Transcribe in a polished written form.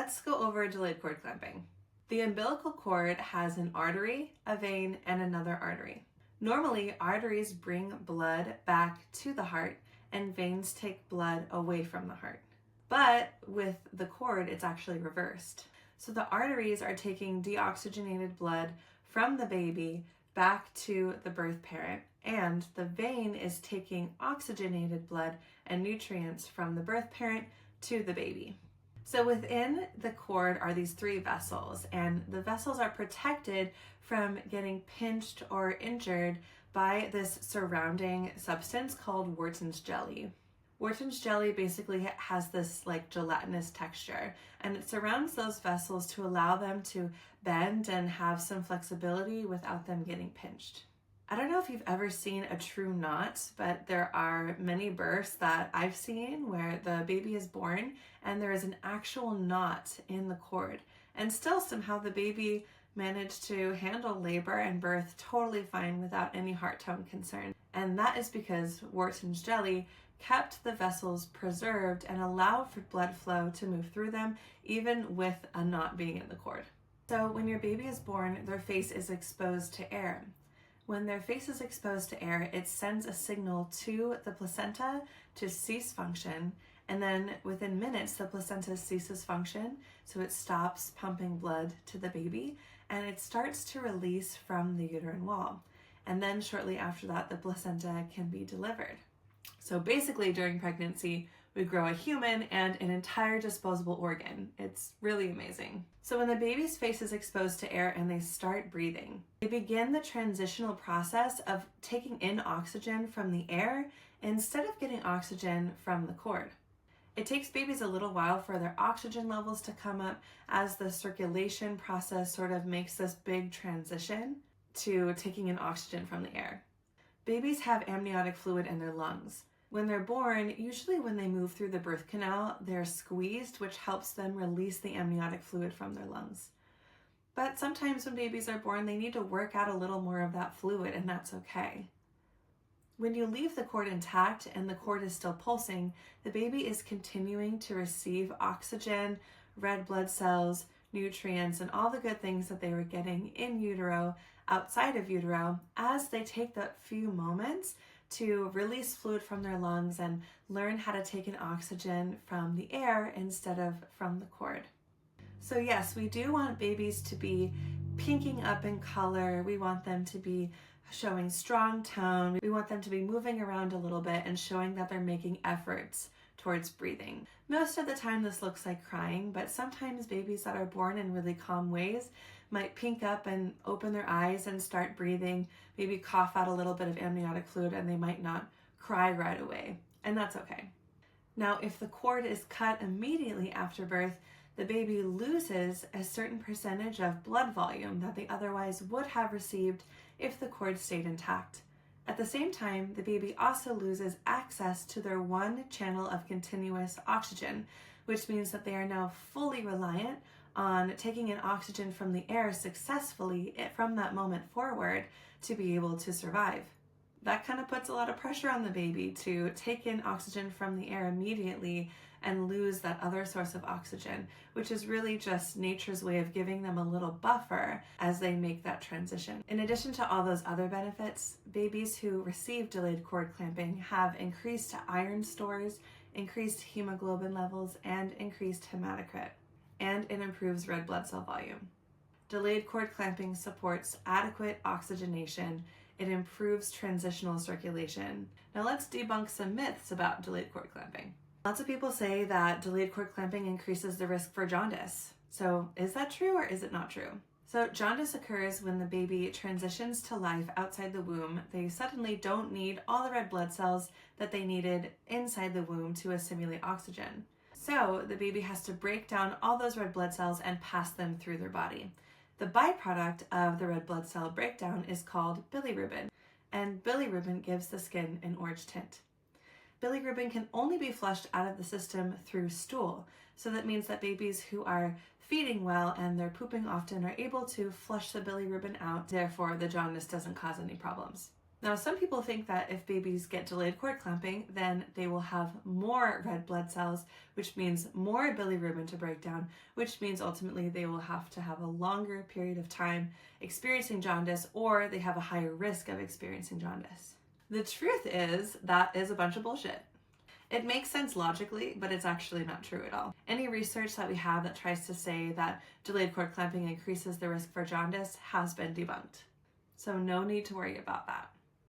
let's go over delayed cord clamping. The umbilical cord has an artery, a vein, and another artery. Normally, arteries bring blood back to the heart and veins take blood away from the heart. But with the cord, it's actually reversed. So the arteries are taking deoxygenated blood from the baby back to the birth parent, and the vein is taking oxygenated blood and nutrients from the birth parent to the baby. So within the cord are these 3 vessels, and the vessels are protected from getting pinched or injured by this surrounding substance called Wharton's jelly. Wharton's jelly basically has this like gelatinous texture, and it surrounds those vessels to allow them to bend and have some flexibility without them getting pinched. I don't know if you've ever seen a true knot, but there are many births that I've seen where the baby is born and there is an actual knot in the cord, and still somehow the baby managed to handle labor and birth totally fine without any heart tone concern. And that is because Wharton's jelly kept the vessels preserved and allowed for blood flow to move through them, even with a knot being in the cord. So when your baby is born, their face is exposed to air. When their face is exposed to air, it sends a signal to the placenta to cease function, and then within minutes, the placenta ceases function, so it stops pumping blood to the baby, and it starts to release from the uterine wall. And then shortly after that, the placenta can be delivered. So basically during pregnancy, we grow a human and an entire disposable organ. It's really amazing. So when the baby's face is exposed to air and they start breathing, they begin the transitional process of taking in oxygen from the air instead of getting oxygen from the cord. It takes babies a little while for their oxygen levels to come up as the circulation process sort of makes this big transition to taking in oxygen from the air. Babies have amniotic fluid in their lungs. When they're born, usually when they move through the birth canal, they're squeezed, which helps them release the amniotic fluid from their lungs. But sometimes when babies are born, they need to work out a little more of that fluid, and that's okay. When you leave the cord intact and the cord is still pulsing, the baby is continuing to receive oxygen, red blood cells, nutrients, and all the good things that they were getting in utero, outside of utero, as they take that few moments to release fluid from their lungs and learn how to take in oxygen from the air instead of from the cord. So yes, we do want babies to be pinking up in color. We want them to be showing strong tone. We want them to be moving around a little bit and showing that they're making efforts towards breathing. Most of the time this looks like crying, but sometimes babies that are born in really calm ways might pink up and open their eyes and start breathing, maybe cough out a little bit of amniotic fluid, and they might not cry right away, and that's okay. Now, if the cord is cut immediately after birth, the baby loses a certain percentage of blood volume that they otherwise would have received if the cord stayed intact. At the same time, the baby also loses access to their one channel of continuous oxygen, which means that they are now fully reliant on taking in oxygen from the air successfully from that moment forward to be able to survive. That kind of puts a lot of pressure on the baby to take in oxygen from the air immediately and lose that other source of oxygen, which is really just nature's way of giving them a little buffer as they make that transition. In addition to all those other benefits, babies who receive delayed cord clamping have increased iron stores, increased hemoglobin levels, and increased hematocrit, and it improves red blood cell volume. Delayed cord clamping supports adequate oxygenation. It improves transitional circulation. Now let's debunk some myths about delayed cord clamping. Lots of people say that delayed cord clamping increases the risk for jaundice. So is that true or is it not true? So jaundice occurs when the baby transitions to life outside the womb. They suddenly don't need all the red blood cells that they needed inside the womb to assimilate oxygen. So the baby has to break down all those red blood cells and pass them through their body. The byproduct of the red blood cell breakdown is called bilirubin, and bilirubin gives the skin an orange tint. Bilirubin can only be flushed out of the system through stool, so that means that babies who are feeding well and they're pooping often are able to flush the bilirubin out, therefore the jaundice doesn't cause any problems. Now, some people think that if babies get delayed cord clamping, then they will have more red blood cells, which means more bilirubin to break down, which means ultimately they will have to have a longer period of time experiencing jaundice, or they have a higher risk of experiencing jaundice. The truth is that is a bunch of bullshit. It makes sense logically, but it's actually not true at all. Any research that we have that tries to say that delayed cord clamping increases the risk for jaundice has been debunked. So no need to worry about that.